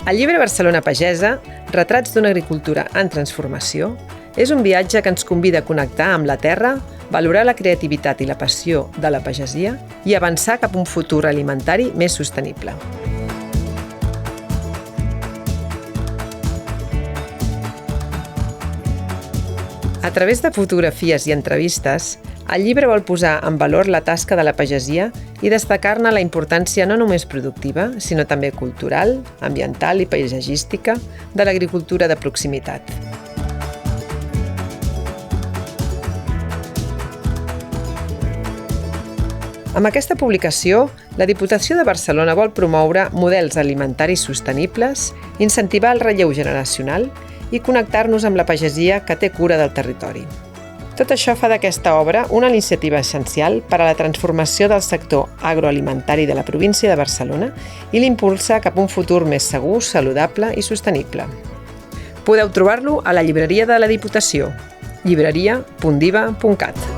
El llibre Barcelona Pagesa, Retrats d'una agricultura en transformació, és un viatge que ens convida a connectar amb la terra, valorar la creativitat i la passió de la pagesia i avançar cap a un futur alimentari més sostenible. A través de fotografies i entrevistes, el llibre vol posar en valor la tasca de la pagesia i destacar-ne la importància no només productiva, sinó també cultural, ambiental i paisatgística de l'agricultura de proximitat. Amb aquesta publicació, la Diputació de Barcelona vol promoure models alimentaris sostenibles, incentivar el relleu generacional i connectar-nos amb la pagesia que té cura del territori. Tot això fa d'aquesta obra una iniciativa essencial per a la transformació del sector agroalimentari de la província de Barcelona i l'impulsa cap a un futur més segur, saludable i sostenible. Podeu trobar-lo a la llibreria de la Diputació, llibreria.diva.cat.